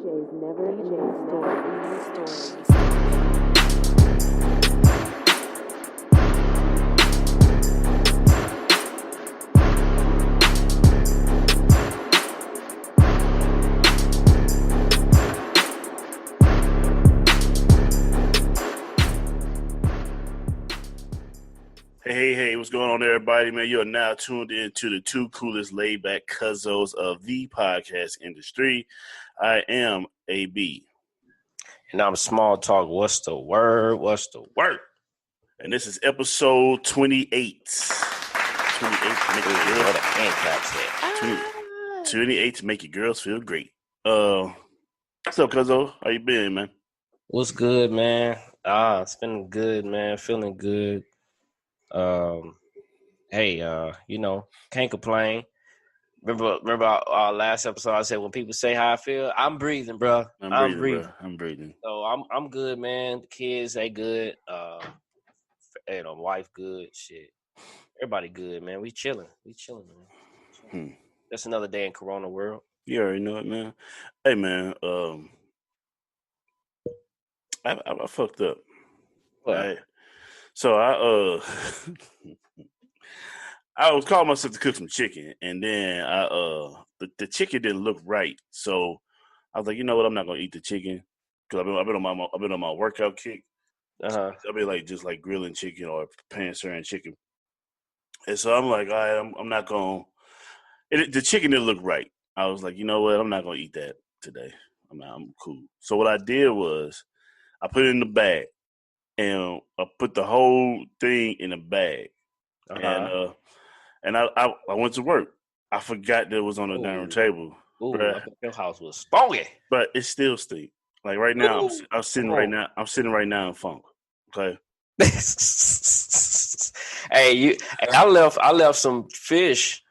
DJs never DJs stories. Hey, what's going on, everybody, man? You are now tuned in to the two coolest laid-back cuzzos of the podcast industry. I am AB. And I'm Smalltalk. What's the word? And this is episode 28. 28 to make your girls feel great. What's up, cuzzo? How you been, man? What's good, man? It's been good, man. Feeling good. Can't complain. Remember our last episode? I said when people say how I feel, I'm breathing, bro. I'm breathing. Bro. I'm breathing. So I'm good, man. The kids, they good. Wife good. Shit, everybody good, man. We chilling, man. That's another day in Corona world. You already know it, man. Hey, man. I fucked up. What? Right? So I was calling myself to cook some chicken, and then the chicken didn't look right. So I was like, you know what, I'm not gonna eat the chicken because I've been on my workout kick. I've been just grilling chicken or pan-searing chicken, and so I'm like, all right, I'm not gonna. The chicken didn't look right. I was like, you know what, I'm not gonna eat that today. I'm cool. So what I did was I put it in the bag, and I put the whole thing in a bag, and I went to work. I forgot that it was on the dining room table. Ooh, I think your house was spunky. But it still stinks. Like right now, I'm sitting right now. I'm sitting right now in funk. Okay. I left some fish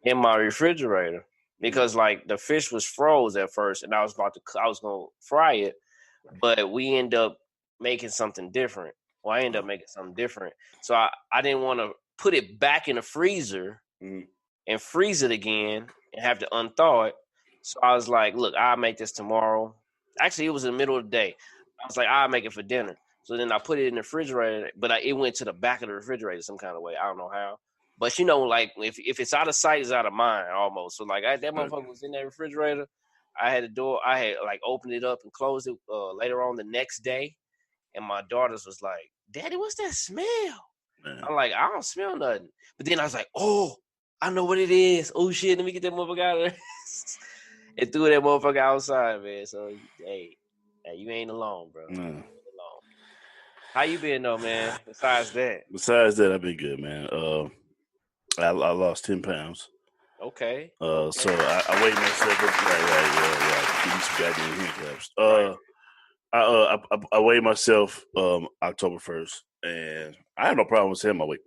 in my refrigerator because the fish was froze at first, and I was gonna fry it, but we end up making something different. Well, I ended up making something different, so I didn't want to put it back in the freezer and freeze it again and have to unthaw it. So I was like, look, I'll make this tomorrow. Actually, it was in the middle of the day. I was like, I'll make it for dinner. So then I put it in the refrigerator, but it went to the back of the refrigerator some kind of way. I don't know how. But, if it's out of sight, it's out of mind almost. So, that motherfucker was in that refrigerator. I had opened it up and closed it later on the next day. And my daughters was like, Daddy, what's that smell? Man. I'm like, I don't smell nothing. But then I was like, oh, I know what it is. Oh, shit, let me get that motherfucker out of there. And threw that motherfucker outside, man. So, hey, you ain't alone, bro. You ain't alone. How you been, though, man, besides that? Besides that, I've been good, man. I lost 10 pounds. Okay. So I weighed myself up. Right. Give me some goddamn hand claps. I weighed myself October 1st, and I have no problem with saying my weight.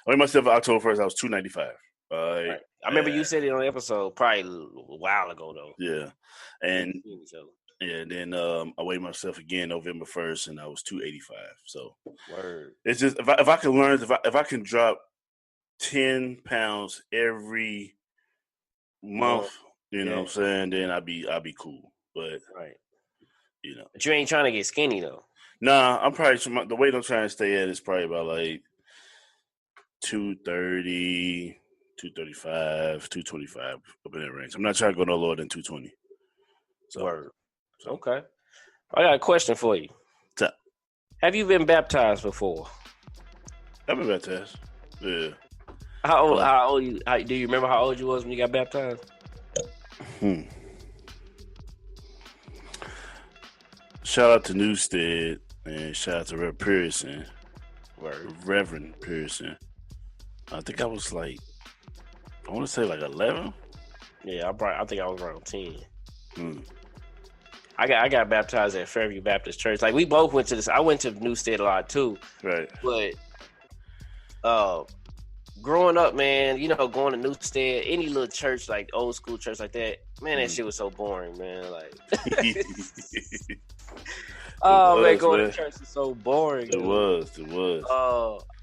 I weighed myself October 1st. I was 295. Right. I remember you said it on the episode probably a while ago, though. Yeah, and then I weighed myself again November 1st, and I was 285. So word. It's just if I can learn if I can drop 10 pounds every month, you know what I'm saying, then I'll be cool. But right, but you ain't trying to get skinny though. Nah, I'm probably the weight I'm trying to stay at is probably about 230. 235, 225 up in that range. I'm not trying to go no lower than 220. Word. Okay. I got a question for you. What's up? Have you been baptized before? I've been baptized. Yeah. How old you? Do you remember how old you was when you got baptized? Shout out to Newstead and shout out to Reverend Pearson. I think I was I want to say 11. Yeah, I think I was around 10. I got baptized at Fairview Baptist Church. We both went to this. I went to Newstead a lot too. Right. But growing up, man, going to Newstead, any little church old school church like that, man, that shit was so boring, man. Man, going to church is so boring. It was.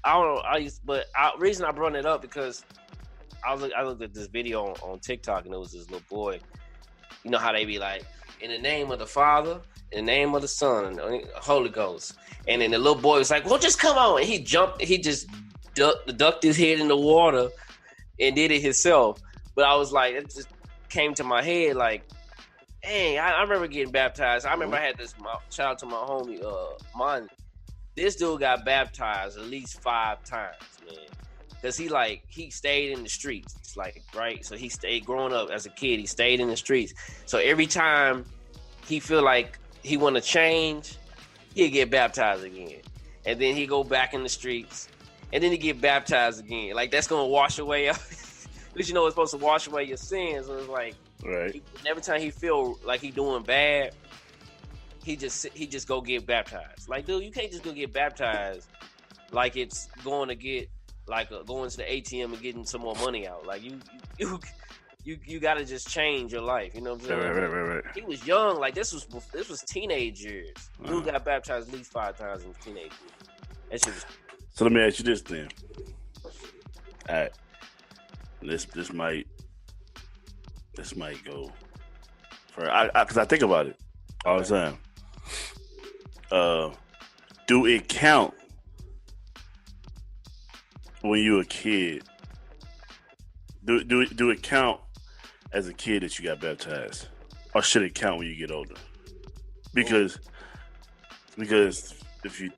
I don't know. Reason I brought it up because I looked at this video on TikTok, and it was this little boy. You know how they be like, in the name of the Father, in the name of the Son, and the Holy Ghost. And then the little boy was like, well, just come on. And he jumped, he just ducked his head in the water and did it himself. But I was like, it just came to my head like, dang, I remember getting baptized. I remember I had this, shout out to my homie, mine. This dude got baptized at least 5 times, man. Because he stayed in the streets, like, right? So he stayed, growing up as a kid, he stayed in the streets. So every time he feel like he want to change, he'll get baptized again. And then he go back in the streets. And then he get baptized again. Like, that's going to wash away, at least you know it's supposed to wash away your sins. So it's like, right. Every time he feel like he doing bad, he just go get baptized. Like, dude, you can't just go get baptized like it's going to get like going to the ATM and getting some more money out. Like you got to just change your life. You know what I'm saying? Right. He was young. Like this was teenage years. Dude got baptized at least 5 times in teenage years. That shit was. So let me ask you this then. All right, this might go for because I think about it all the time. Do it count when you a kid? Do it count as a kid that you got baptized, or should it count when you get older? Because if you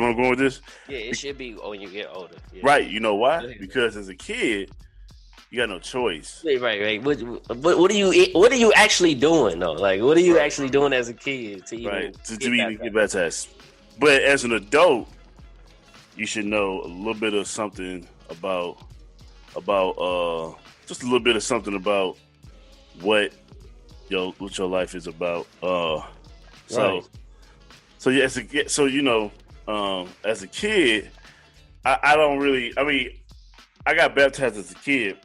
want to go with this? Yeah, it should be when you get older. Yeah. Right. You know why? Because as a kid, you got no choice. Right. What are you actually doing though? Like, what are you actually doing as a kid to even get baptized? But as an adult, you should know a little bit of something about just a little bit of something about what your life is about. So yeah, as a kid, I don't really. I mean, I got baptized as a kid.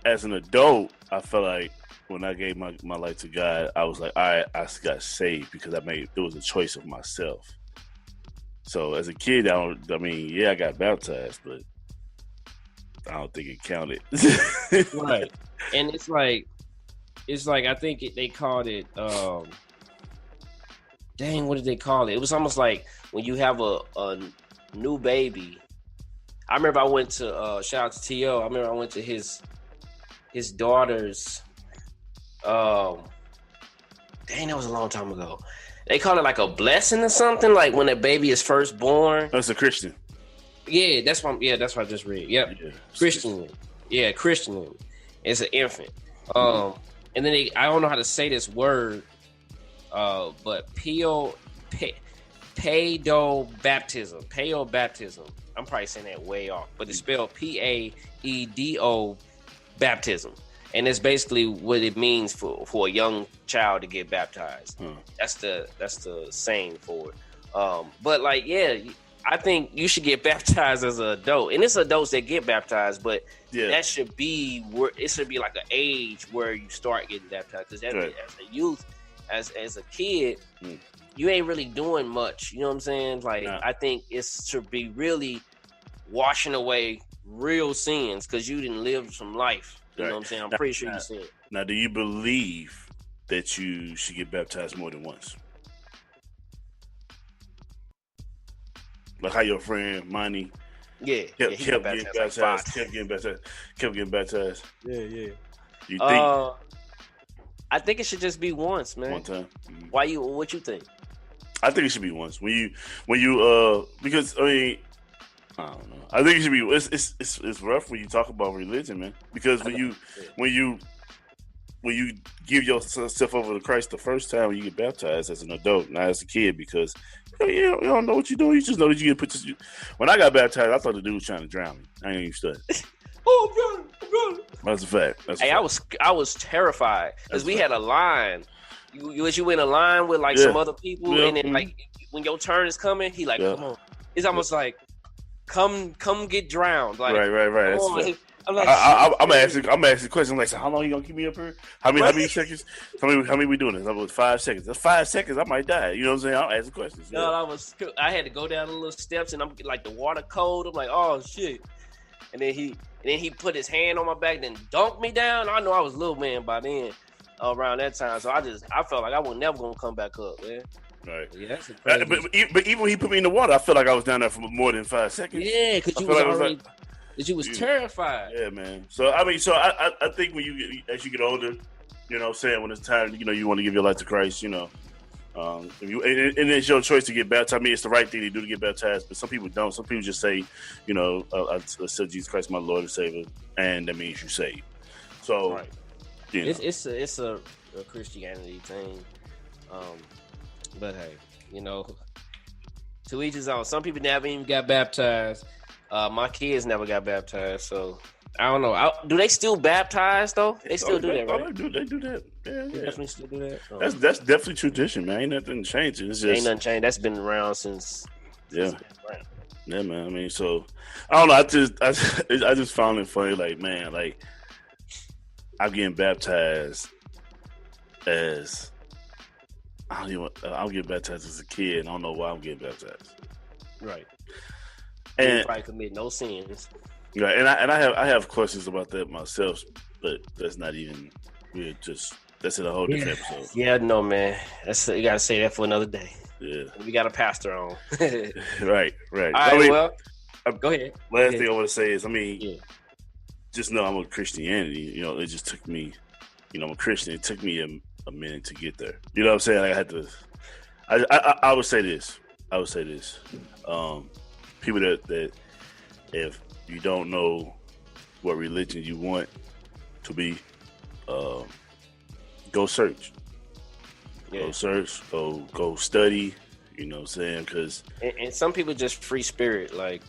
As an adult, I felt like when I gave my life to God, I was like, I got saved because it was a choice of myself. So as a kid, I got baptized, but I don't think it counted. Right, and it's like I think they called it. Dang, what did they call it? It was almost like when you have a new baby. I remember I went to shout out to T.O. I remember I went to his daughter's. Dang, that was a long time ago. They call it like a blessing or something, like when a baby is first born. That's a Christian. Yeah, that's what I just read. Yep, yeah. Christian. Yeah, Christian. It's an infant. And then I don't know how to say this word, but pedo baptism. I'm probably saying that way off, but it's spelled Paedo baptism, and it's basically what it means for a young child to get baptized. That's the saying for it. But like, yeah, I think you should get baptized as an adult, and it's adults that get baptized, but that should be where it should be like an age where you start getting baptized, because as a youth, as a kid, you ain't really doing much. You know what I'm saying? Like, I think it should be really washing away real sins because you didn't live some life. You know what I'm saying? I'm pretty sure you said. Now, do you believe that you should get baptized more than once? Like how your friend Monty kept getting baptized. Yeah. You think? I think it should just be once, man. One time. What you think? I think it should be once. When you because I don't know. I think it should be. It's rough when you talk about religion, man. Because when you give yourself over to Christ the first time when you get baptized as an adult, not as a kid, because you don't know what you're doing. You just know that you get put. When I got baptized, I thought the dude was trying to drown me. I ain't even studying. I'm good. That's a fact. I was terrified because we had a line. You in a line with like some other people, and then like when your turn is coming, he like, come on. It's almost like come get drowned. Like, right. I'm like, I'm asking questions. I'm like, so how long you gonna keep me up here? How many seconds? How many we doing this? I'm like, 5 seconds. That's 5 seconds. I might die. You know what I'm saying? I'm asking questions. No, I had to go down the little steps, and I'm like the water cold. I'm like, oh shit. And then And then he put his hand on my back, then dunked me down. I know I was a little man by then, around that time. So I felt like I was never gonna come back up, man. Right. Yeah, that's a crazy. But even when he put me in the water, I felt like I was down there for more than 5 seconds. Yeah, because you was already, you was terrified. Yeah, man. So I mean, I think when as you get older, you know what I'm saying, when it's time, you know, you want to give your life to Christ, you know. And it's your choice to get baptized. I mean, it's the right thing to do to get baptized, but some people don't. Some people just say, you know, I accept Jesus Christ, my Lord and Savior, and that means you're saved. So, right. You know. It's a Christianity thing. But hey, you know, to each his own. Some people never even got baptized. My kids never got baptized, so I don't know. Do they still baptize though? They still do that, right? They do that. Yeah. They definitely still do that. Oh. That's definitely tradition, man. Ain't nothing changed. It's just ain't nothing changed. That's been around since. Yeah. Yeah, man. I mean, so I don't know. I just found it funny. Like, man, like I'm getting baptized as I'm getting baptized as a kid. And I don't know why I'm getting baptized. Right. And you probably commit no sins. Right. And I have questions about that myself, but that's not even. That's in a whole different episode. Yeah, no, man. You gotta say that for another day. Yeah. We got a pastor on. Right. All right, well, go ahead. Last thing I want to say is, I mean, just know I'm a Christianity. You know, it just took me, you know, I'm a Christian. It took me a minute to get there. You know what I'm saying? Like I had to. I would say this. People that if you don't know what religion you want to be, go search. Yeah. Go search. Go study. You know what I'm saying? Because and some people just free spirit, like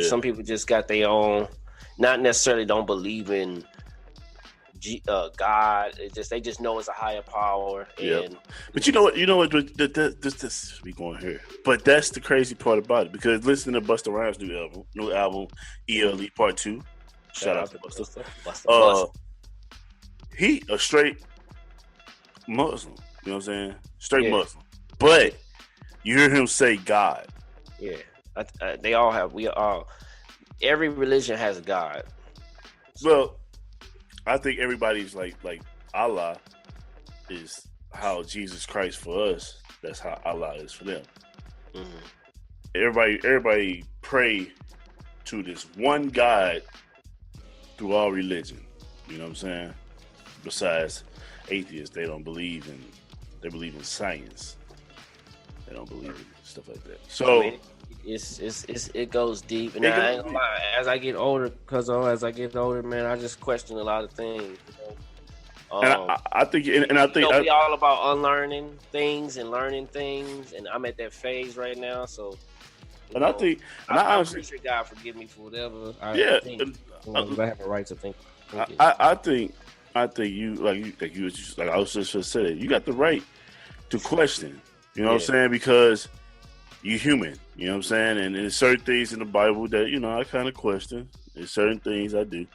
some people just got their own. Not necessarily don't believe in God. They just know it's a higher power. And but you know what? This we going here. But that's the crazy part about it, because listen to Busta Rhymes' new album, ELE Part 2. Shout out to Busta. He a straight Muslim. You know what I'm saying? Straight Muslim. But you hear him say God. Yeah, they all have. Every religion has a God. Well, I think everybody's like Allah is how Jesus Christ for us. That's how Allah is for them. Mm-hmm. Everybody pray to this one God through all religion. You know what I'm saying? Besides atheists, they believe in science. They don't believe in stuff like that. So it goes deep, and I ain't gonna lie, as I get older, man, I just question a lot of things. You know? And I think we all about unlearning things and learning things, and I'm at that phase right now. So, I'm pretty sure God forgive me for whatever. I have a right to think. I think you like I was just saying, you got the right to question. You know what I'm saying? Because you're human. You know what I'm saying? And there's certain things in the Bible that, you know, I kind of question. There's certain things I do.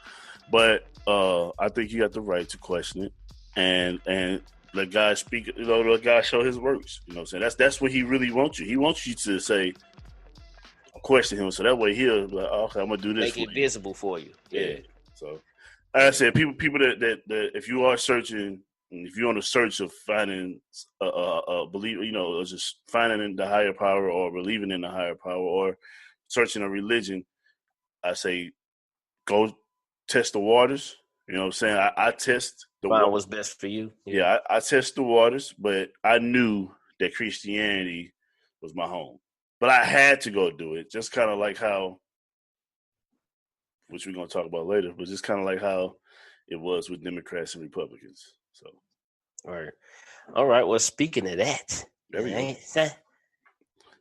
But I think you got the right to question it and let God speak, you know, let God show his works. You know what I'm saying? That's what he really wants you. He wants you to say, question him, so that way he'll be like, oh, okay, I'm going to do this. Make it visible for you. Yeah. So, like I said, people that if you are searching, if you're on the search of finding a belief, you know, or just finding in the higher power or believing in the higher power or searching a religion, I say go test the waters. You know what I'm saying? I test the waters. Find what's best for you. Yeah, I test the waters, but I knew that Christianity was my home. But I had to go do it, just kind of like how, which we're going to talk about later, but just kind of like how it was with Democrats and Republicans. So, all right. Well, speaking of that, there we go.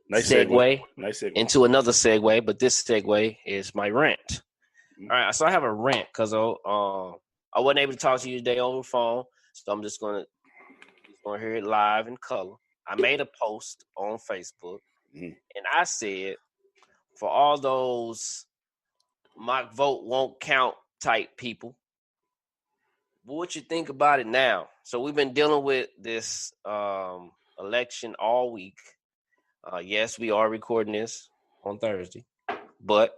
Nice segue into another segue, but this segue is my rant. Mm-hmm. All right, so I have a rant because I wasn't able to talk to you today over the phone, so I'm just gonna hear it live in color. I made a post on Facebook, and I said, for all those my vote won't count type people, what you think about it now? So we've been dealing with this election all week. Yes, we are recording this on Thursday, but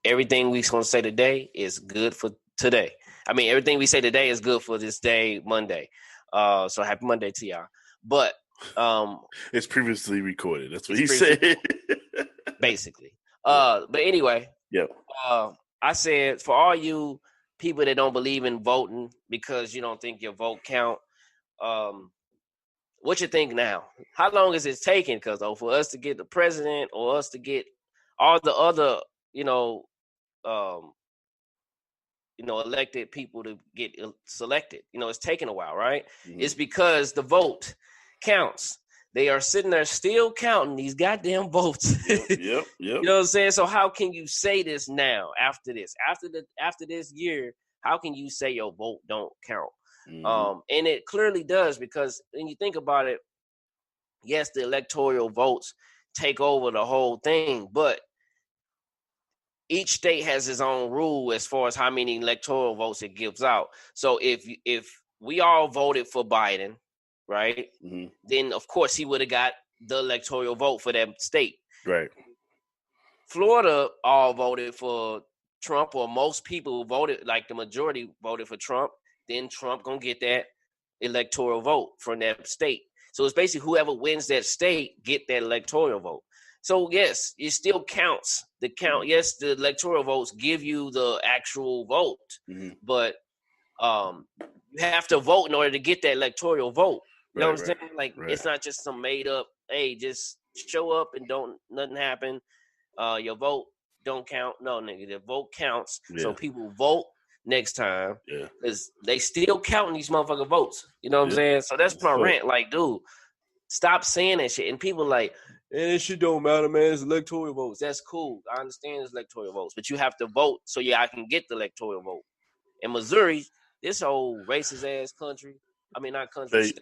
everything we're going to say today is good for today. I mean, everything we say today is good for this day, Monday. So happy Monday to y'all. But it's previously recorded. That's what he said. Basically. But anyway, yep. I said for all you people that don't believe in voting because you don't think your vote count, what you think now? How long is it taking? Because for us to get the president or us to get all the other, elected people to get selected, it's taking a while, right? Mm-hmm. It's because the vote counts. They are sitting there still counting these goddamn votes. Yep. You know what I'm saying? So how can you say this now after this? After this year, how can you say your vote don't count? Mm-hmm. And it clearly does, because when you think about it, yes, the electoral votes take over the whole thing, but each state has its own rule as far as how many electoral votes it gives out. So if we all voted for Biden, right, mm-hmm. then of course he would have got the electoral vote for that state. Right. Florida all voted for Trump, or most people voted, like the majority voted for Trump. Then Trump gonna get that electoral vote from that state. So it's basically whoever wins that state get that electoral vote. So yes, it still counts. The count, yes, the electoral votes give you the actual vote, mm-hmm. but you have to vote in order to get that electoral vote. You know what I'm saying? Like it's not just some made up. Hey, just show up and nothing happen. Your vote don't count. No, nigga, the vote counts. Yeah. So people vote next time, because they still counting these motherfucking votes. You know what I'm saying? So that's my rant. Like, dude, stop saying that shit. And people like, this shit don't matter, man. It's electoral votes. That's cool. I understand it's electoral votes, but you have to vote so I can get the electoral vote. In Missouri, this whole racist ass country. I mean, not country.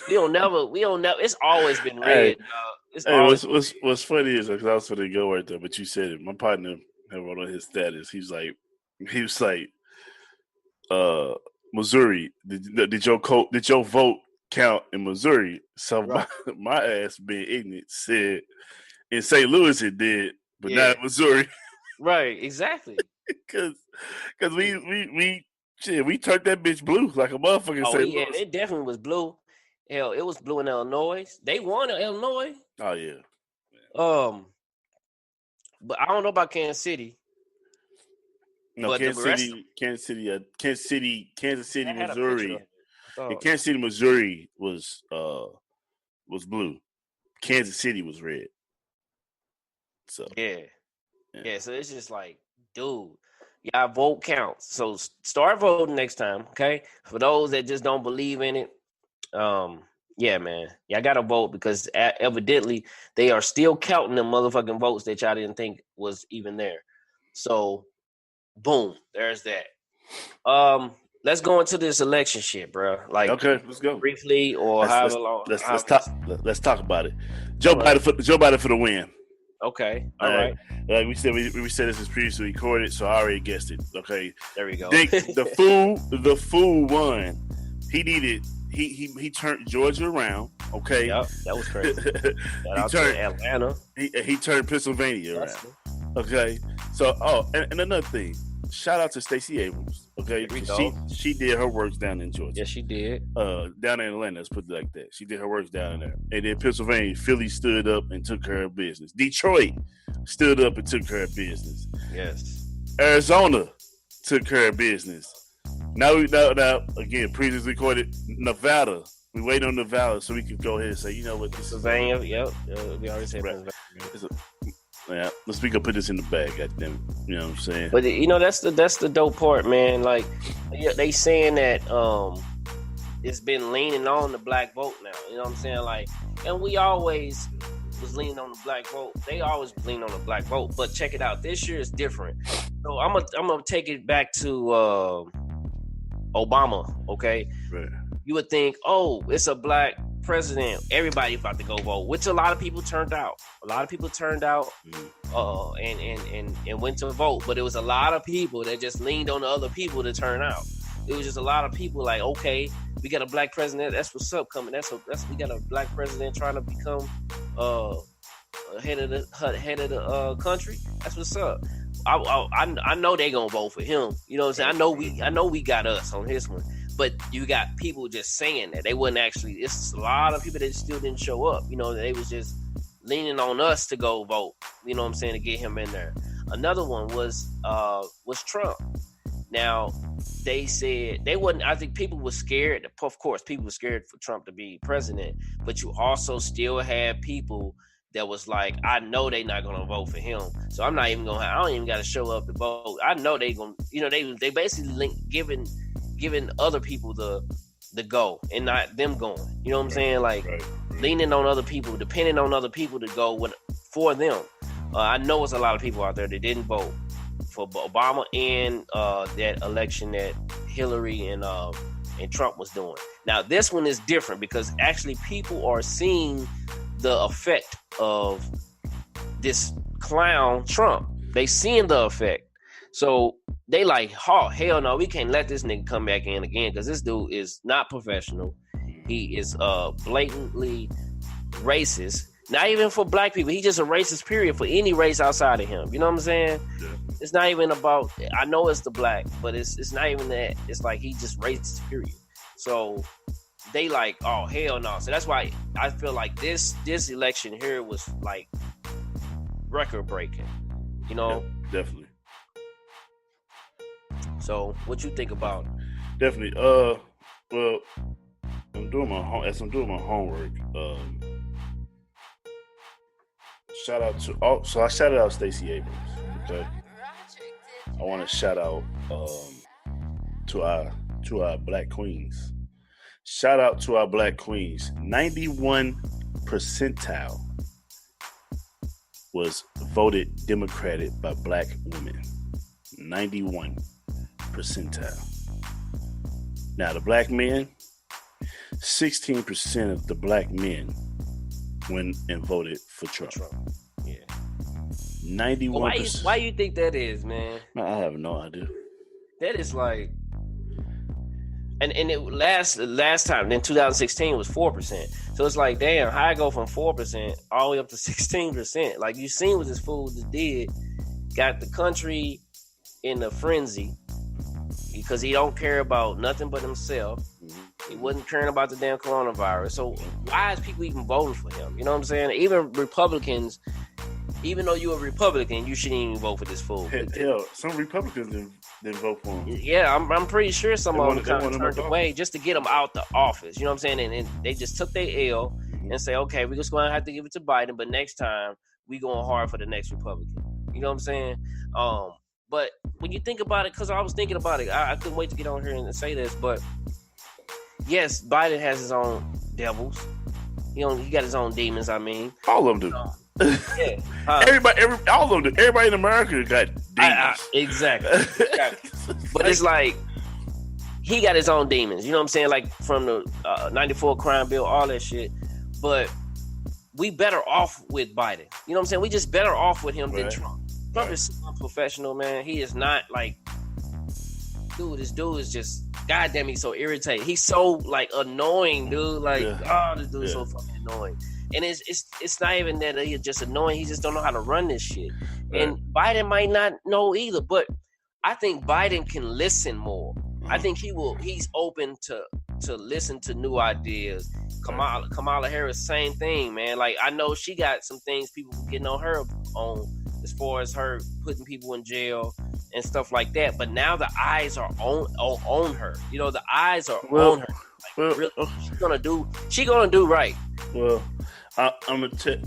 We don't never. It's always been red. What's funny is, because I was going to go right there, but you said it. My partner had wrote on his status. He was like, Missouri. Did your vote count in Missouri? So my ass, being ignorant, said in St. Louis it did, but not in Missouri. Right, exactly. Because we turned that bitch blue like a motherfucker. Oh yeah, it definitely was blue. Hell, it was blue in Illinois. They won in Illinois. Oh yeah. But I don't know about Kansas City. No, Kansas City, Missouri. Kansas City, Missouri was blue. Kansas City was red. So yeah. So it's just like, dude, y'all vote counts. So start voting next time, okay? For those that just don't believe in it, yeah, man, y'all gotta vote, because evidently they are still counting the motherfucking votes that y'all didn't think was even there. So, boom, there's that. Let's go into this election shit, bro. Like, okay, let's go briefly, or however long. Let's talk about it. Joe Biden for the win. Okay, all right. Like we said this is previously recorded, so I already guessed it. Okay, there we go. The fool won. He turned Georgia around. Okay, yep, that was crazy. He turned Atlanta. He turned Pennsylvania around. Okay, so and another thing. Shout out to Stacey Abrams. Okay, she did her works down in Georgia. Yes, she did. Down in Atlanta, let's put it like that. She did her works down in there. And then Pennsylvania, Philly stood up and took care of business. Detroit stood up and took care of business. Yes. Arizona took care of business. Now again, previously recorded Nevada. We wait on Nevada so we can go ahead and say, you know what, this is Pennsylvania. Yep. We already said Pennsylvania. Yeah, let's put this in the bag, goddamn. You know what I'm saying? But that's the dope part, man. Like, they saying that it's been leaning on the black vote now. You know what I'm saying? Like, and we always was leaning on the black vote. They always lean on the black vote. But check it out, this year is different. So I'm gonna take it back to Obama. Okay, right. You would think, oh, it's a black president, everybody about to go vote, which a lot of people turned out. And went to vote, but it was a lot of people that just leaned on the other people to turn out. It was just a lot of people like, okay, we got a black president. That's what's up coming. We got a black president trying to become head of the country. That's what's up. I know they gonna vote for him. You know what I'm saying? I know we got us on this one. But you got people just saying that they wouldn't actually. It's a lot of people that still didn't show up. You know, they was just leaning on us to go vote. You know what I'm saying, to get him in there. Another one was Trump. Now they said they wouldn't. I think people were scared. Of course, people were scared for Trump to be president. But you also still had people that was like, I know they not gonna vote for him, so I'm not even gonna. I don't even got to show up to vote. I know they gonna. You know, they basically giving other people the go and not them going. You know what I'm saying? Like leaning on other people, depending on other people to go for them. I know it's a lot of people out there that didn't vote for Obama and that election that Hillary and Trump was doing. Now this one is different because actually people are seeing the effect of this clown Trump. They seeing the effect. So they like, oh, hell no, we can't let this nigga come back in again because this dude is not professional. He is blatantly racist. Not even for black people. He's just a racist, period, for any race outside of him. You know what I'm saying? Yeah. It's not even about, I know it's the black, but it's not even that. It's like he just racist, period. So they like, oh, hell no. So that's why I feel like this election here was like record breaking. You know? Yeah, definitely. So, what you think about it? Definitely. Well, I'm doing my homework. Shout out to so I shouted out Stacey Abrams. Okay. I want to shout out to our black queens. Shout out to our black queens. 91 percentile was voted Democratic by black women. 91 percentile. Now the black men, 16% of the black men went and voted for Trump. Yeah. 91%. Why you think that is, man? I have no idea. That is like, and it last time in 2016 was 4%. So it's like, damn, how I go from 4% all the way up to 16%? Like, you seen what this fool just did? Got the country in a frenzy because he don't care about nothing but himself. He wasn't caring about the damn coronavirus. So why is people even voting for him? You know what I'm saying? Even Republicans, even though you're a Republican, you shouldn't even vote for this fool. Hell, some Republicans didn't vote for him. Yeah, I'm pretty sure some of them kind of turned away just to get him out the office. You know what I'm saying? And they just took their L and say, okay, we're just going to have to give it to Biden, but next time we going hard for the next Republican. You know what I'm saying? But when you think about it, because I was thinking about it, I couldn't wait to get on here and say this, but yes, Biden has his own devils. He got his own demons, I mean. All of them do. Yeah. All of them do. Everybody in America got demons. Exactly. But it's like, he got his own demons. You know what I'm saying? Like from the 94 crime bill, all that shit. But we better off with Biden. You know what I'm saying? We just better off with him than Trump. Trump is so unprofessional, man. He is not like, this dude is just, goddamn, he's so irritating. He's so like annoying, dude. Like, this dude is so fucking annoying. And it's not even that he's just annoying. He just don't know how to run this shit. Right. And Biden might not know either, but I think Biden can listen more. I think he's open to listen to new ideas. Kamala Harris, same thing, man. Like, I know she got some things people getting on her on as far as her putting people in jail and stuff like that. But now the eyes are on her. You know, the eyes are on her. Like, really, she gonna do right. Well, I'm gonna tell.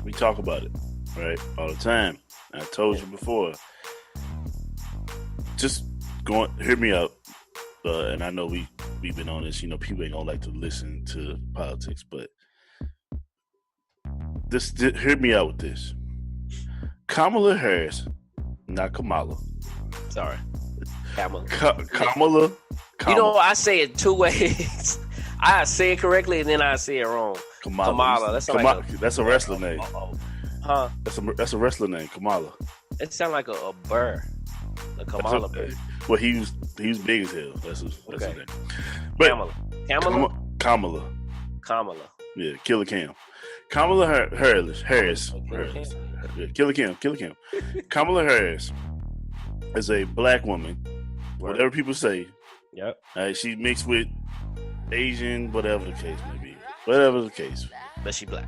We talk about it, right, all the time. I told you before. Just hear me out. And I know we've been on this. You know, people ain't gonna like to listen to politics, but hear me out with this. Kamala Harris, not Kamala. Sorry, Kamala. Kamala. You know, I say it two ways. I say it correctly and then I say it wrong. Kamala. That's a wrestler name. Huh? That's a wrestler name, Kamala. It sounds like a bird. A Kamala bird. Well, he was big as hell. That's his name. But Kamala. Yeah, Killer Cam. Kamala Harris. Yeah, Killer Kim. Kamala Harris is a black woman. Whatever people say. Yep. She mixed with Asian, whatever the case may be. Whatever the case. But she black.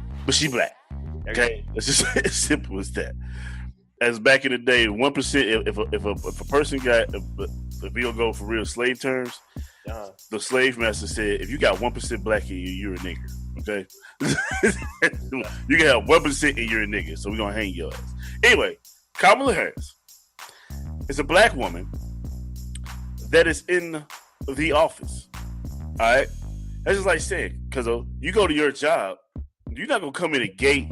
Okay, it's just as simple as that. As back in the day, 1%. If a person got, if we'll go for real slave terms, the slave master said, if you got 1% black in you, you're a nigger. Okay, you can have 1% and you're a nigger, so we're gonna hang your ass. Anyway, Kamala Harris is a black woman that is in the office. All right, that's just like saying, because you go to your job, you're not gonna come in a gate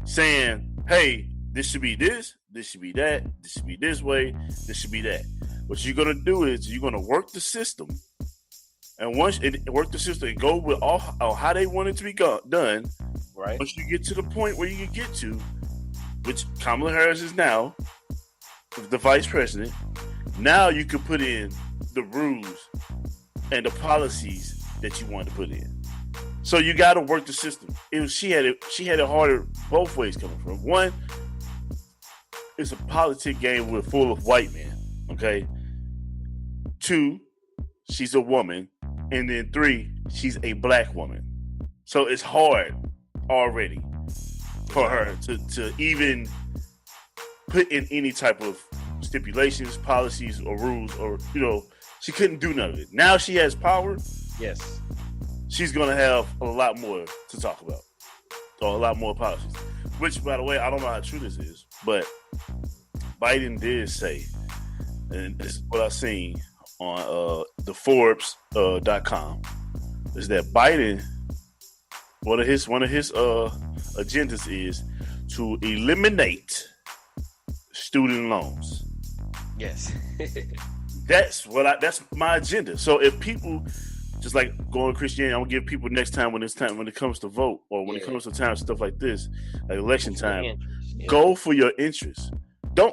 saying, "Hey, this should be this should be that, this should be this way, this should be that." What you're gonna do is you're gonna work the system, and once it work the system and go with all how they want it to be done. Right. Once you get to the point where you can get to, which Kamala Harris is now, the vice president, now you can put in the rules and the policies that you want to put in. So you got to work the system. She had it harder both ways coming from. One, it's a politic game we're full of white men. Okay. 2, she's a woman, and then 3, she's a black woman. So it's hard already for her to even put in any type of stipulations, policies, or rules, or she couldn't do none of it. Now she has power. Yes. She's gonna have a lot more to talk about, or a lot more policies. Which, by the way, I don't know how true this is, but Biden did say, and this is what I've seen on the Forbes.com, is that Biden, one of his agendas is to eliminate student loans. Yes. That's my agenda. So if people, just like going to Christianity, I'm gonna give people next time when it comes to vote, or when it comes to time stuff like this, like election time, go for your interests.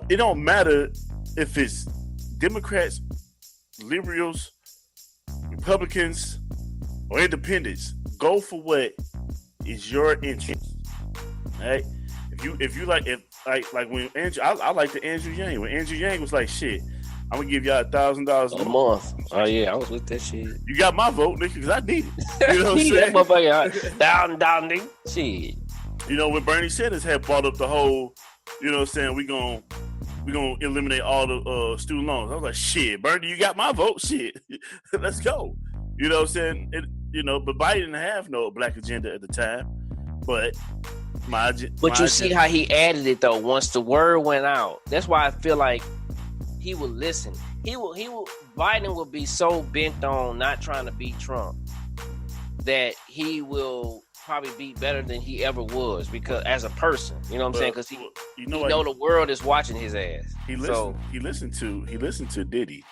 It don't matter if it's Democrats, liberals, Republicans, or independents. Go for what is your interest. All right? If you like when Andrew, I like the Andrew Yang. When Andrew Yang was like, shit, I'm gonna give y'all $1,000 a month. Oh yeah, I was with that shit. You got my vote, nigga, because I need it. You know what I'm saying? Motherfucker, down, nigga. Shit. When Bernie Sanders had brought up the whole, you know what I'm saying, we gonna eliminate all the student loans. I was like, shit, Bernie, you got my vote. Shit, let's go. You know what I'm saying? But Biden didn't have no black agenda at the time. But see how he added it though. Once the word went out, that's why I feel like he will listen. Biden will be so bent on not trying to beat Trump that he will probably be better than he ever was, because as a person, you know what I'm saying? Because he know the world is watching his ass. He listened to Diddy,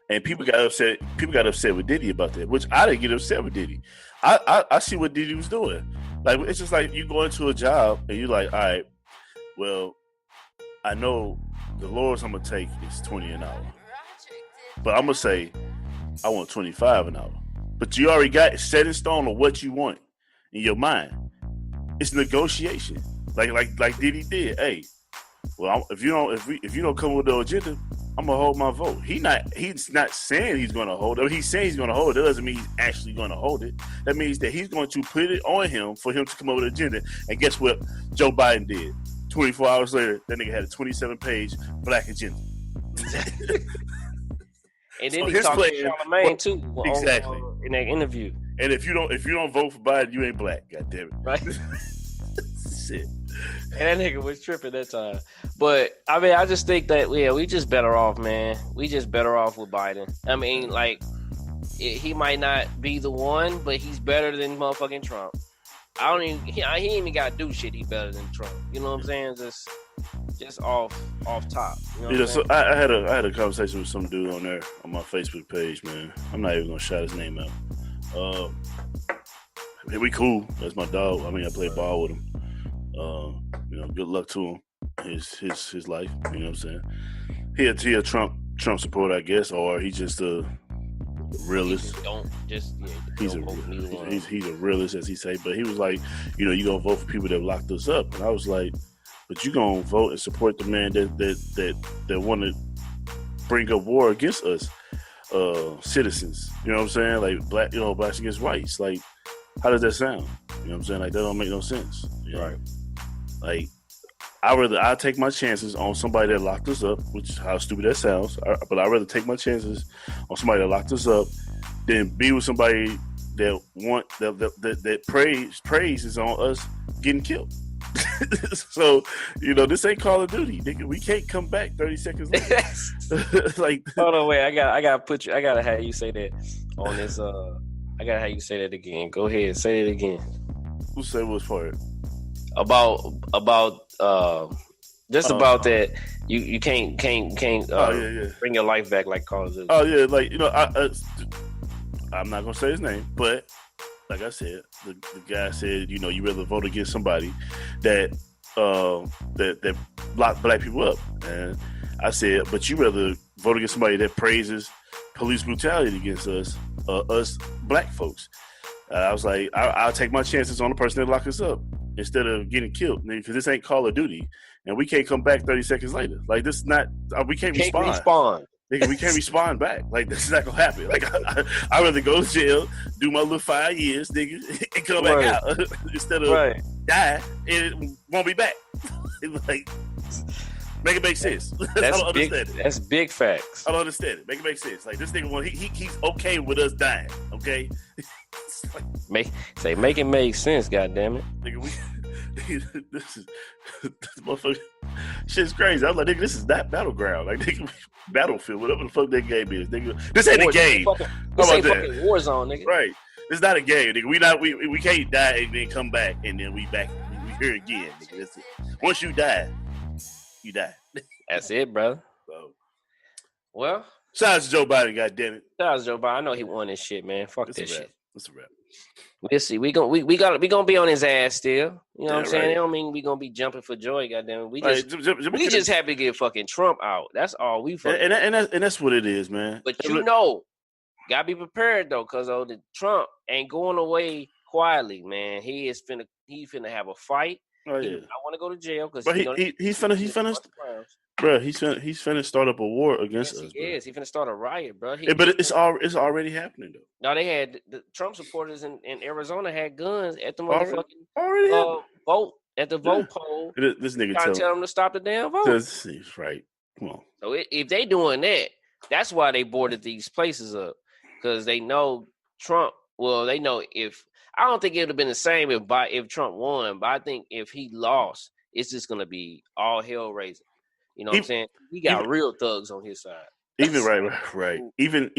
and people got upset. People got upset with Diddy about that, which I didn't get upset with Diddy. I see what Diddy was doing. Like, it's just like you go into a job and you're like, all right, well, I know the lowest I'm gonna take is $20 an hour, but I'm gonna say I want $25 an hour. But you already got set in stone on what you want in your mind. It's negotiation, like Diddy did. Hey, well, if you don't come with the agenda, I'm gonna hold my vote. He's not saying he's gonna hold it. He's saying he's gonna hold it. That doesn't mean he's actually gonna hold it. That means that he's going to put it on him for him to come up with an agenda. And guess what Joe Biden did? 24 hours later, that nigga had a 27-page black agenda. And then he talked to Charlamagne too. Exactly. In that interview. And if you don't vote for Biden, you ain't black. God damn it. Right. Shit. And that nigga was tripping that time. But I mean, I just think that we just better off, man. We just better off with Biden. I mean, like, he might not be the one, but he's better than motherfucking Trump. He ain't even got to do shit. He better than Trump. You know what I'm saying? Just off top. You know what I'm saying? So I had a conversation with some dude on there on my Facebook page, man. I'm not even gonna shout his name out. We cool. That's my dog. I mean, I play ball with him. Good luck to him. His life. You know what I'm saying? He a Trump supporter, I guess, or he just a realist. He's a realist, as he say. But he was like, you gonna vote for people that locked us up, and I was like, but you gonna vote and support the man that want to bring up war against us, citizens. You know what I'm saying? Like blacks against whites. Like, how does that sound? You know what I'm saying? Like, that don't make no sense. You know? Right. Like, I take my chances on somebody that locked us up, which is how stupid that sounds. But I'd rather take my chances on somebody that locked us up than be with somebody that praises on us getting killed. So, this ain't Call of Duty, nigga. We can't come back 30 seconds later. Like, hold on, wait. I gotta have you say that on this. I gotta have you say that again. Go ahead, say it again. Who said what's for it? About that. You can't bring your life back like Call of Duty. Oh yeah, like I'm not gonna say his name, but like I said, the guy said, you rather vote against somebody that lock black people up, and I said, but you rather vote against somebody that praises police brutality against us black folks. I was like, I'll take my chances on the person that lock us up instead of getting killed, because this ain't Call of Duty, and we can't come back 30 seconds later. Like, this is not, we can't respond. Nigga, we can't respond back. Like, this is not gonna happen. Like, I'd rather go to jail, do my little 5 years, nigga, and come back out instead of die and it won't be back. Like, make it make sense. I don't understand it. That's big facts. I don't understand it. Make it make sense. Like, this nigga, he's okay with us dying. Okay. Make it make sense. Goddamn it, nigga. This motherfucker. Shit's crazy. I was like, nigga, this is that battleground. Like, nigga, Battlefield, whatever the fuck that game is, nigga. This ain't a game. This ain't fucking Warzone, nigga. Right. It's not a game, nigga. We can't die and then come back and then we back. We here again, nigga. That's it. Once you die, you die. That's it, brother. So, well, shout out to Joe Biden, goddammit. Shout out to Joe Biden. I know he won this shit, man. Fuck this shit. That's a wrap. We'll see. We gonna be on his ass still. You know what I'm saying? It don't mean we gonna be jumping for joy. Goddamn, we just happy to get fucking Trump out. That's all we fucking. And that's what it is, man. But gotta be prepared though, cause the Trump ain't going away quietly, man. He's finna have a fight. Oh yeah. I want to go to jail because he's finna. Bro, he's finna start up a war against us. He's finna start a riot, bro. But it's already happening though. No, they had the Trump supporters in Arizona had guns at the motherfucking vote at the vote poll. This nigga trying to tell them to stop the damn vote. That's right. Come on. So if they doing that, that's why they boarded these places up, because they know Trump. Well, they know I don't think it would have been the same if Trump won, but I think if he lost, it's just gonna be all hell raising. You know what I'm saying? He got real thugs on his side. Even right. Even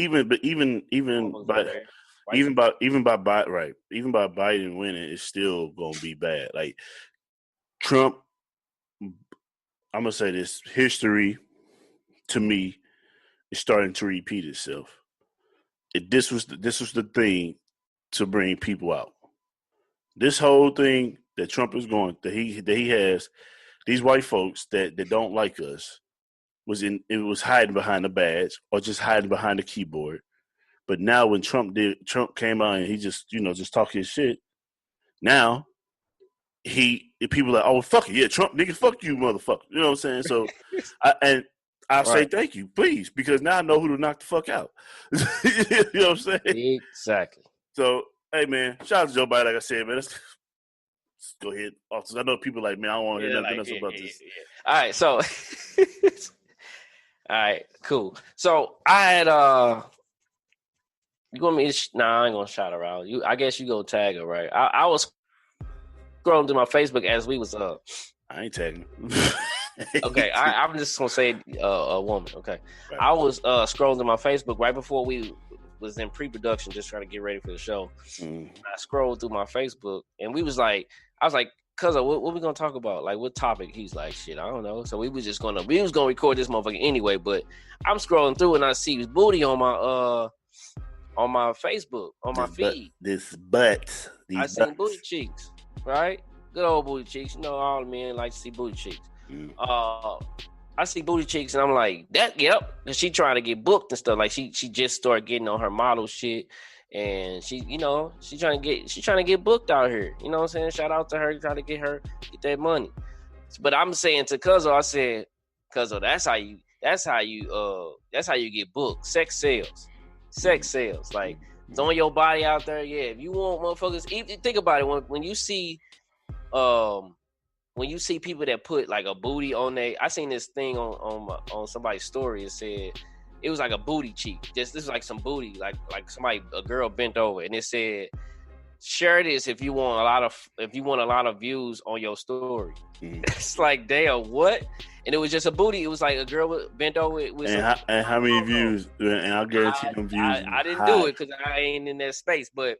by Biden winning, it's still gonna be bad. Like, Trump, I'm gonna say this: history, to me, is starting to repeat itself. This was the thing to bring people out. This whole thing that Trump is going, that he has, these white folks that don't like us, was hiding behind the badge or just hiding behind the keyboard. But now when Trump came out and he just talk his shit, now people are like, oh fuck it, yeah, Trump nigga, fuck you, motherfucker. You know what I'm saying? So I'll say thank you, please, because now I know who to knock the fuck out. You know what I'm saying? Exactly. So hey man, shout out to Joe Biden, like I said, man. Let's go ahead. Also, I know people like, man, I don't want to hear nothing else about this. Yeah. All right, so all right, cool. So I had you want me to I ain't gonna shout her out. I guess you go tag her, right? I was scrolling through my Facebook as we was I ain't tagging. Okay, I'm just gonna say a woman. Okay, right. I was scrolling through my Facebook right before we was in pre-production, just trying to get ready for the show. I scrolled through my Facebook, and I was like, "Cuzzo, what we gonna talk about? Like, what topic?" He's like, "Shit, I don't know." So we was gonna record this motherfucker anyway. But I'm scrolling through, and I see his booty on my Facebook, on my feed. I seen booty cheeks, right? Good old booty cheeks. You know, all the men like to see booty cheeks. I see booty cheeks and I'm like, yep. And she trying to get booked and stuff. Like she just started getting on her model shit, and she trying to get booked out here. You know what I'm saying? Shout out to her, trying to get that money. But I'm saying to Cuzzo, I said, Cuzzo, that's how you get booked. Sex sales. Sex sales. Like throwing your body out there. Yeah, if you want motherfuckers, even think about it. When you see people that put like a booty on I seen this thing on somebody's story. It said it was like a booty cheek. This is like some booty, like a girl bent over, and it said, share this if you want a lot of views on your story. It's like, damn, what? And it was just a booty. It was like a girl bent over. And how many views? And I'll guarantee them views. I didn't do it because I ain't in that space. But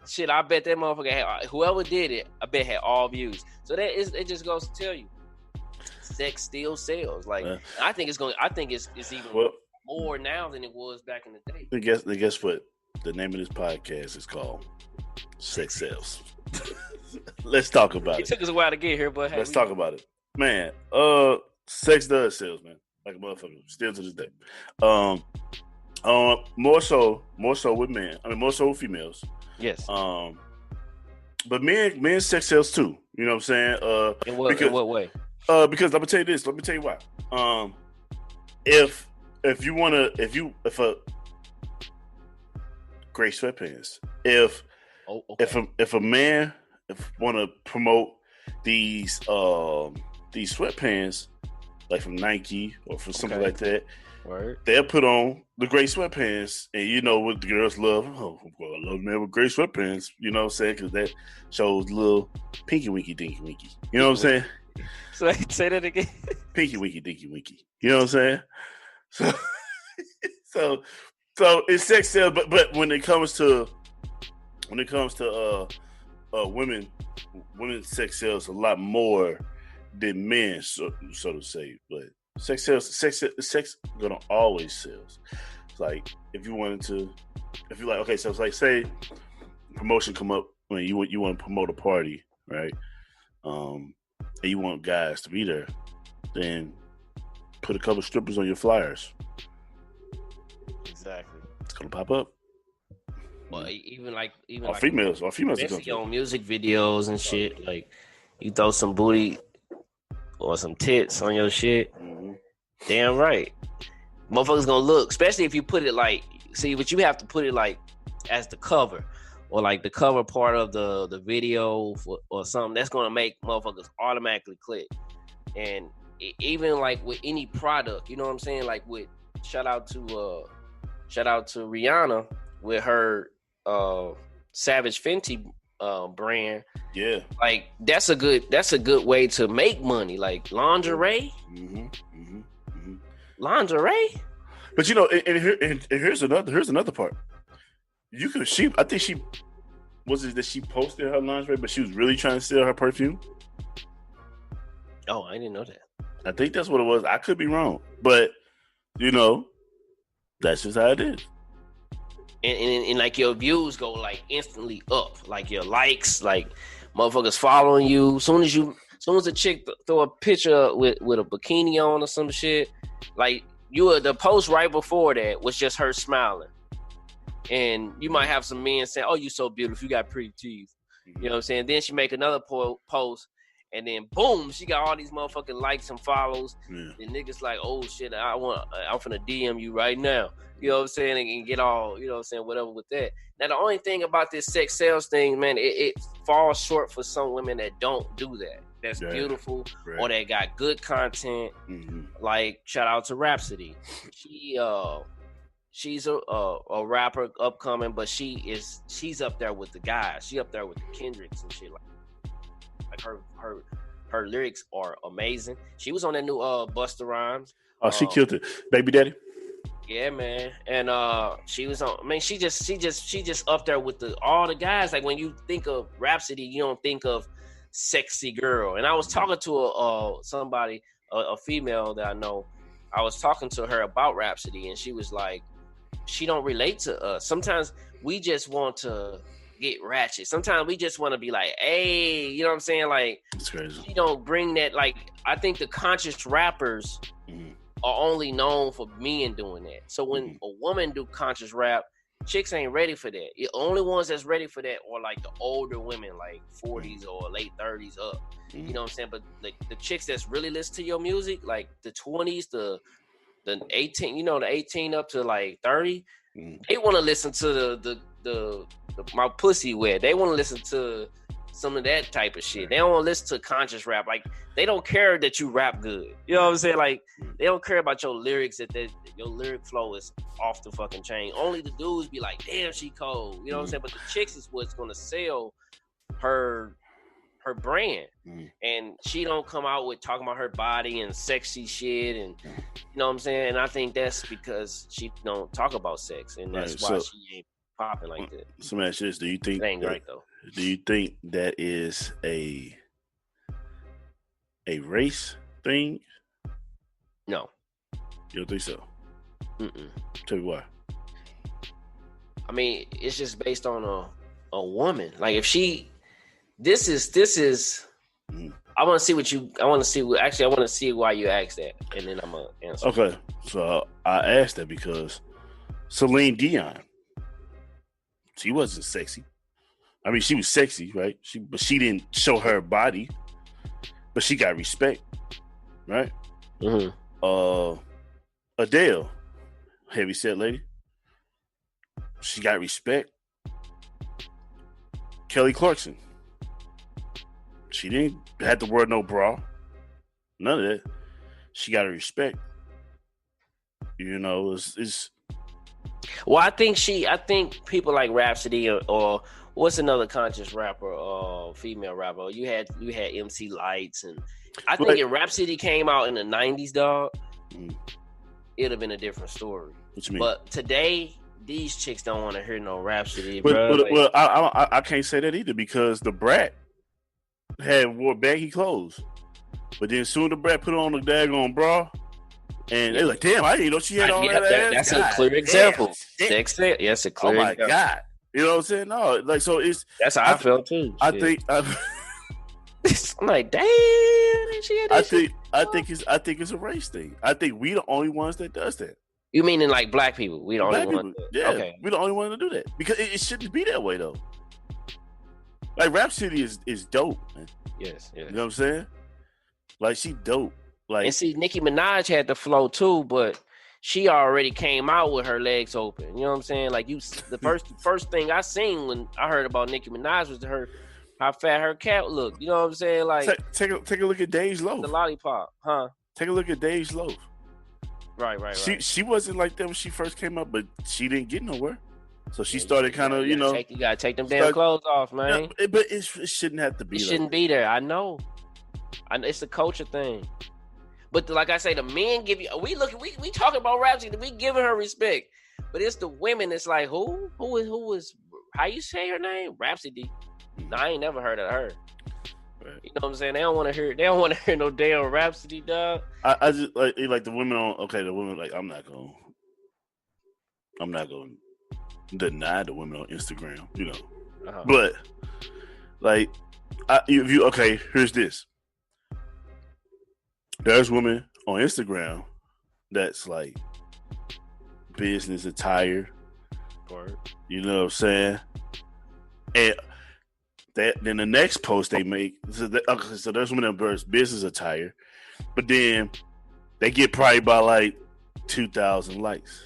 shit, I bet that motherfucker had, whoever did it, I bet had all views. So it just goes to tell you, sex still sells. Like I think it's even more now than it was back in the day. Guess what? The name of this podcast is called Sex Sales. Let's talk about it. It took us a while to get here, but let's talk about it, man. Sex does sales, man, like a motherfucker. Still to this day. More so with men. I mean, more so with females. Yes. But men sex sales too. You know what I'm saying? In what way? Because let me tell you this. Let me tell you why. If gray sweatpants. If a man want to promote these sweatpants, like from Nike or from something like that, right, they'll put on the gray sweatpants, and you know what the girls love. Oh, well, I love a man with gray sweatpants. You know what I'm saying? Because that shows little pinky winky dinky winky. You know what I'm saying? So say that again. Pinky winky dinky winky. You know what I'm saying? So it's sex sales, but when it comes to women's sex sales a lot more than men, so to say. But sex gonna always sells. It's like if you're like, okay, so it's like, say promotion come up when you want to promote a party, right? And you want guys to be there, then put a couple strippers on your flyers. Exactly. It's gonna pop up. Well, even females especially on music videos and shit. Like you throw some booty or some tits on your shit. Mm-hmm. Damn right, motherfuckers gonna look. Especially if you put it like, but you have to put it like as the cover or like the cover part of the video or something. That's gonna make motherfuckers automatically click. And even like with any product, you know what I'm saying? Like with shout out to Rihanna with her Savage Fenty brand. Yeah, like that's a good way to make money. Like lingerie, lingerie. But you know, and here's another part. I think she posted her lingerie, but she was really trying to sell her perfume. Oh, I didn't know that. I think that's what it was. I could be wrong, but you know, that's just how it is. And like your views go like instantly up, like your likes, like motherfuckers following you. Soon as a chick throw a picture with a bikini on or some shit, like the post right before that was just her smiling, and you might have some men saying, "Oh, you so beautiful, you got pretty teeth." You know what I'm saying? Then she make another post, and then boom, she got all these motherfucking likes and follows. Yeah. And niggas like, "Oh shit, I'm finna DM you right now." You know what I'm saying? And get all, you know what I'm saying, whatever with that. Now, the only thing about this sex sales thing, man, it falls short for some women that don't do that. That's beautiful, or that got good content. Mm-hmm. Like, shout out to Rhapsody. She's a rapper upcoming, but she's up there with the guys. She up there with the Kendricks and shit. Like her lyrics are amazing. She was on that new Busta Rhymes. Oh, she killed it. Baby Daddy. Yeah, man. And she was on. I mean, she just up there with all the guys. Like when you think of Rhapsody, you don't think of sexy girl. And I was talking to somebody, a female that I know. I was talking to her about Rhapsody, and she was like, she don't relate to us. Sometimes we just want to get ratchet. Sometimes we just want to be like, hey, you know what I'm saying? Like, that's crazy. She don't bring that. Like, I think the conscious rappers are only known for men doing that. So when a woman do conscious rap, chicks ain't ready for that. The only ones that's ready for that are like the older women, like 40s or late 30s up. You know what I'm saying? But like the chicks that's really listen to your music, like the 20s, the 18, you know, the 18 up to like 30, they want to listen to the my pussy wet. They want to listen to some of that type of shit. They don't want to listen to conscious rap. Like they don't care that you rap good. You know what I'm saying? Like they don't care about your lyrics. That your lyric flow is off the fucking chain. Only the dudes be like, damn, she cold. You know what I'm saying? But the chicks is what's gonna sell her brand. And she don't come out with talking about her body and sexy shit, and you know what I'm saying. And I think that's because she don't talk about sex, and that's why she ain't popping like that. So, man, this, do you think that ain't right though? Do you think that is a race thing? No. You don't think so? Tell me why. I mean, it's just based on a woman. Like if she, this is. I want to see what you. I want to see what. Actually, I want to see why you asked that, and then I'm gonna answer. Okay, so I asked that because Celine Dion, she wasn't sexy. I mean, she was sexy, right? But she didn't show her body, but she got respect, right? Adele, heavy set lady, she got respect. Kelly Clarkson, she didn't have to wear no bra, none of that. She got her respect. You know, it's. Well, I think people like Rhapsody or what's another conscious rapper, female rapper? You had MC Lights, and I think if Rhapsody came out in the 90s, dog, it'd have been a different story. What you mean? But today, these chicks don't want to hear no Rhapsody, but, bro. Well, I can't say that either because the Brat wore baggy clothes, but then soon the Brat put on the daggone bra. And they're like, damn, I didn't know she had all that ass. That's a clear example. Yes, a clear. Oh my example. God. You know what I'm saying? No, like, so it's. That's how I felt too. I think. I'm like, damn. I think it's a race thing. I think we the only ones that does that. You meaning like black people? We the only ones. Yeah. Okay. We the only ones to do that because it shouldn't be that way though. Like Rhapsody is dope, man. Yes. You know what I'm saying? Like she dope. Like, and see, Nicki Minaj had the flow too, but she already came out with her legs open. You know what I'm saying? Like the first thing I seen when I heard about Nicki Minaj was how fat her cat looked. You know what I'm saying? Like take a look at Dave's Loaf. The lollipop, huh? Take a look at Dave's Loaf. Right. She wasn't like that when she first came up, but she didn't get nowhere. So she started kind of, you gotta take them damn clothes off, man. Yeah, but it shouldn't have to be. It shouldn't be there. I know. It's a culture thing. But like I say, the men give you. We talking about Rhapsody. We giving her respect, but it's the women. It's like who is how you say her name? Rhapsody. No, I ain't never heard of her. Right. You know what I'm saying? They don't want to hear. They don't want to hear no damn Rhapsody, dog. I just like the women on. Okay, the women like I'm not going to deny the women on Instagram. You know, but like here's this. There's women on Instagram that's like business attire. You know what I'm saying? And then the next post they make, so there's women that wear business attire, but then they get probably by like 2,000 likes.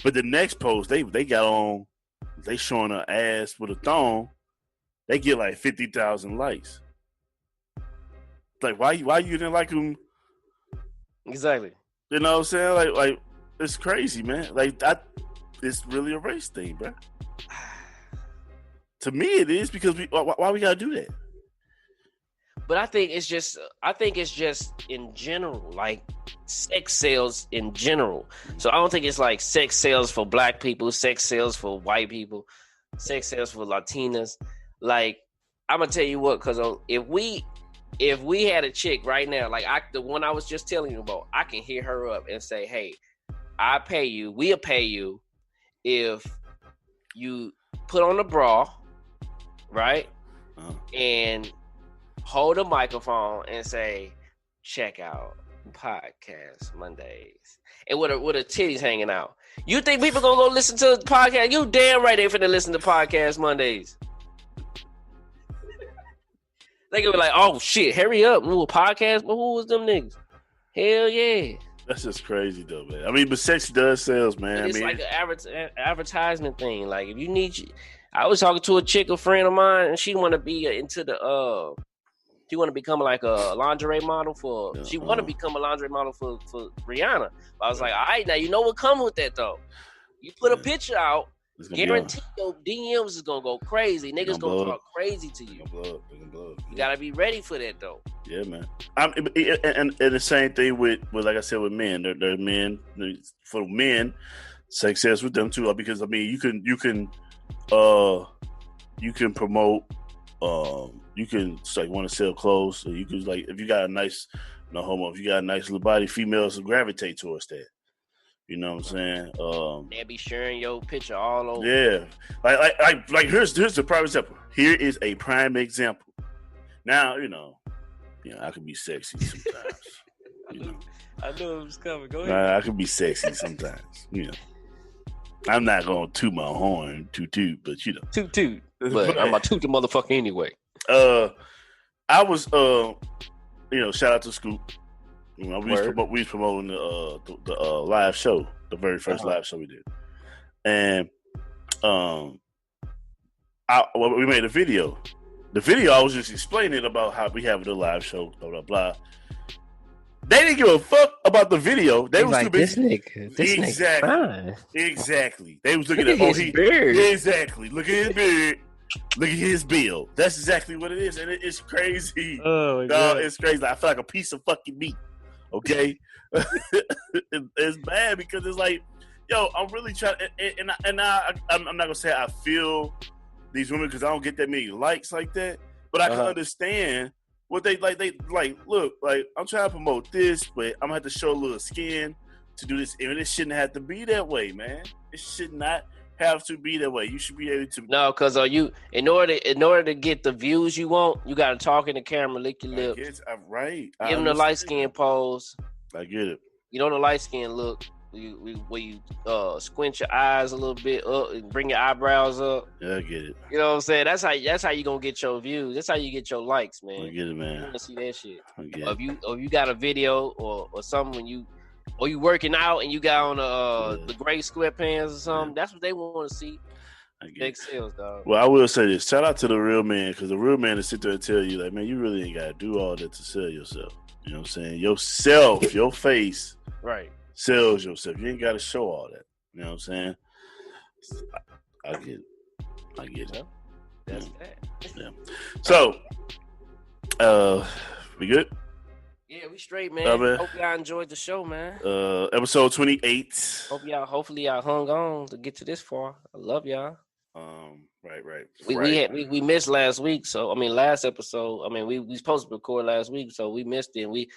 But the next post they got on, they showing her ass with a thong, they get like 50,000 likes. Like why you didn't like him? Exactly. You know what I'm saying? Like it's crazy, man. Like it's really a race thing, bro. To me, it is because why we gotta do that? But I think it's just in general, like sex sales in general. So I don't think it's like sex sales for black people, sex sales for white people, sex sales for Latinas. Like I'm gonna tell you what, because if we had a chick right now, like the one I was just telling you about, I can hit her up and say, hey, we'll pay you if you put on the bra, right? And hold a microphone and say, check out podcast Mondays. And with her titties hanging out. You think people gonna go listen to the podcast? You damn right they finna listen to podcast Mondays. They gonna be like, oh shit, hurry up, new podcast. But who was them niggas? Hell yeah. That's just crazy though, man. I mean, but sex does sales, man. But it's I mean, like an advertisement thing. Like if you need, I was talking to a chick, a friend of mine, and she want to be into the she want to become like a lingerie model for. She want to become a lingerie model for Rihanna. But I was like, all right, now you know what comes with that though. You put a picture out, guarantee your DMs is gonna go crazy. Niggas gonna talk crazy to you. You gotta be ready for that though. Yeah, man. And the same thing with like I said with men. They're men. For men, success with them too. Because I mean, you can promote. You can like want to sell clothes. So you can like if you got a nice, no homo. If you got a nice little body, females will gravitate towards that. You know what I'm saying? They'll be sharing your picture all over. Yeah, like here's the prime example. Here is a prime example. Now I can be sexy sometimes. I knew it was coming. Go ahead. I can be sexy sometimes. I'm not gonna toot my horn, toot, but toot. But I'm gonna toot the motherfucker anyway. I was shout out to Scoop. We was promoting the live show, the very first live show we did, and we made a video. The video I was just explaining about how we have the live show, blah blah blah. They didn't give a fuck about the video. They was like, too busy. This nigga, exactly. They was looking at his beard. Exactly. Look at his beard. Look at his bill. That's exactly what it is, and it's crazy. Oh my God. It's crazy. I feel like a piece of fucking meat. Okay, it's bad because it's like, yo, I'm really trying, and I'm not gonna say I feel these women because I don't get that many likes like that, but I can understand what they like. They like, look, like I'm trying to promote this, but I'm gonna have to show a little skin to do this, and it shouldn't have to be that way, man. It should not have to be that way. You should be able to. No, because in order to get the views you want, you got to talk in the camera, lick your lips. Right. Give them the light skin pose. I get it. The light skin look. Where you squint your eyes a little bit up and bring your eyebrows up. Yeah, I get it. You know what I'm saying? That's how you gonna get your views. That's how you get your likes, man. I get it, man. You wanna see that shit. I get it. If you got a video or something when you working out and you got on the gray sweatpants or something, that's what they want to see. Big sales, dog. Well, I will say this. Shout out to the real man, because the real man is sit there and tell you, like, man, you really ain't got to do all that to sell yourself. You know what I'm saying? Yourself, your face, right, sells yourself. You ain't got to show all that. You know what I'm saying? I get it. That's that. Yeah. So, we good? Yeah, we straight, man. Hope y'all enjoyed the show, man. Episode 28. Hopefully y'all hung on to get to this far. I love y'all. Right. We missed last week, so I mean last episode. I mean we supposed to record last week, so we missed it. We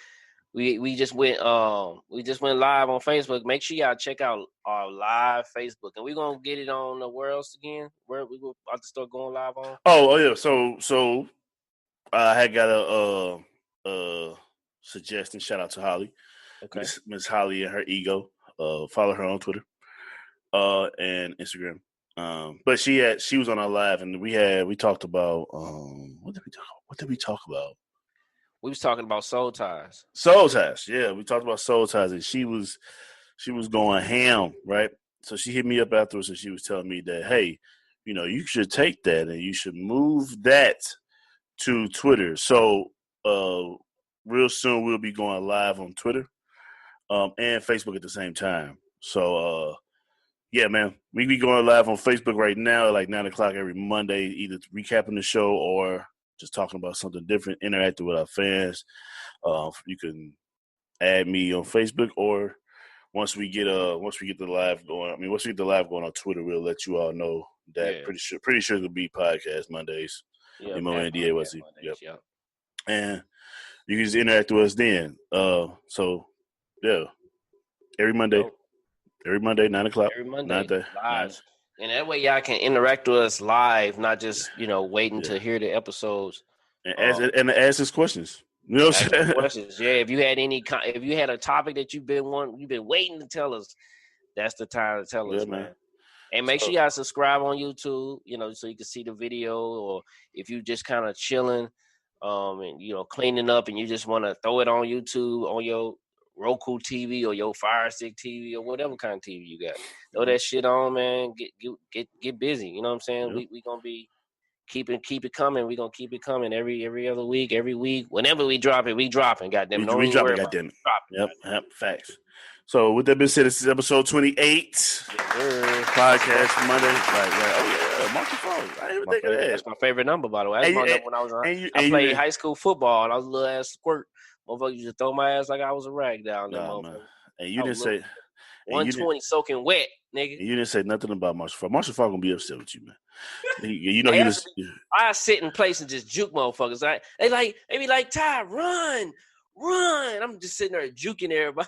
just went live on Facebook. Make sure y'all check out our live Facebook, and we're gonna get it on where else again? Where we will about to start going live on? Oh yeah. So I had got a suggestion. Shout out to Holly. Okay. Miss Holly and her ego. Follow her on Twitter and Instagram. But she was on our live, and we talked about what did we talk about? We was talking about soul ties. Soul ties, yeah. We talked about soul ties, and she was going ham, right? So she hit me up afterwards, and she was telling me that, hey, you should take that and you should move that to Twitter. So real soon we'll be going live on Twitter and Facebook at the same time. So yeah, man, we be going live on Facebook right now at like 9:00 every Monday, either recapping the show or just talking about something different, interacting with our fans. You can add me on Facebook, or once we get the live going. I mean, once we get the live going on Twitter, we'll let you all know that. Yeah. Pretty sure it'll be podcast Mondays. Yeah, NDA was it? Yep. And you can just interact with us then. So yeah, every Monday. Every Monday, 9:00. Every Monday, live. And that way y'all can interact with us live, not just, waiting to hear the episodes. And ask us questions. You know what I'm saying? Questions. Yeah, if you had a topic that you've been waiting to tell us, that's the time to tell us, Yeah, man. And make sure So- y'all subscribe on YouTube, so you can see the video, or if you just kind of chilling, and cleaning up, and you just want to throw it on YouTube on your Roku TV or your Fire Stick TV or whatever kind of TV you got. Throw that shit on, man. Get busy. You know what I'm saying? Yep. We gonna be keep it coming. We gonna keep it coming every other week, every week. Whenever we drop it, we dropping. Goddamn, don't we even drop worry it, about goddamn it. dropping. Yep, facts. So with that being said, this is episode 28. Podcast Monday. Oh yeah, Marky Falls. I didn't even think of that. That's my favorite number, by the way. That's my number when I was I played high school football, and I was a little ass squirt. Motherfucker used to throw my ass like I was a rag down there, motherfucker. Man. And you didn't say 120 soaking wet, nigga. You didn't say nothing about Marshall Falk. Marshall Falk gonna be upset with you, man. I sit in place and just juke motherfuckers. They be like, Ty, run. I'm just sitting there juking everybody.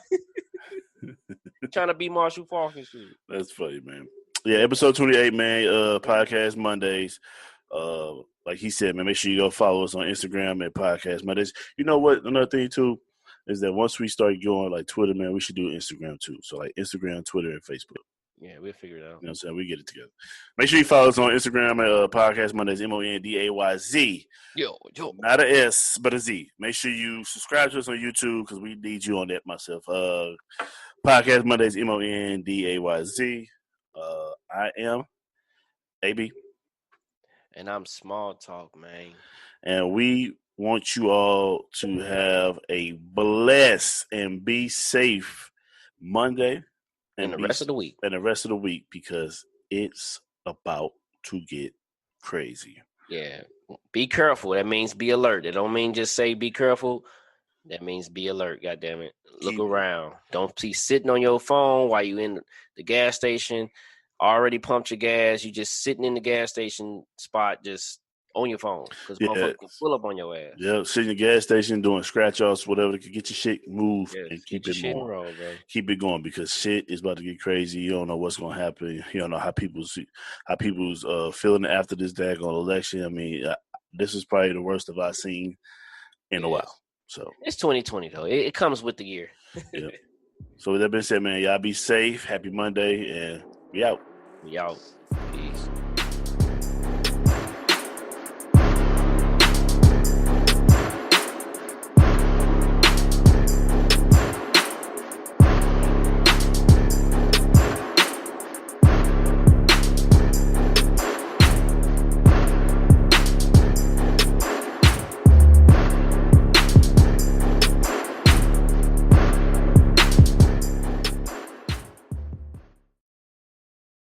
Trying to be Marshall Falk and shit. That's funny, man. Yeah, episode 28, man. Podcast Mondays. Like he said, man, make sure you go follow us on Instagram at Podcast Mondays. You know what? Another thing too is that once we start going like Twitter, man, we should do Instagram too. So like Instagram, Twitter, and Facebook. Yeah, we'll figure it out. You know what I'm saying? We get it together. Make sure you follow us on Instagram at Podcast Mondays, MONDAYZ. Yo. Not a S, but a Z. Make sure you subscribe to us on YouTube because we need you on that myself. Podcast Mondays, MONDAYZ. I am AB. And I'm Smalltalk, man. And we want you all to have a blessed and be safe Monday. And the rest of the week. And the rest of the week, because it's about to get crazy. Yeah. Be careful. That means be alert. It don't mean just say be careful. That means be alert, goddammit. Look around. Don't be sitting on your phone while you in the gas station. Already pumped your gas. You just sitting in the gas station spot just on your phone. Because motherfuckers can pull up on your ass. Yeah, sitting in the gas station doing scratch-offs, whatever, to get your shit moved and keep it moving. Roll, keep it going because shit is about to get crazy. You don't know what's going to happen. You don't know how people's feeling after this daggone election. I mean, this is probably the worst I've seen in a while. So it's 2020 though. It comes with the year. Yeah. So with that being said, man, y'all be safe. Happy Monday, and we out. We out.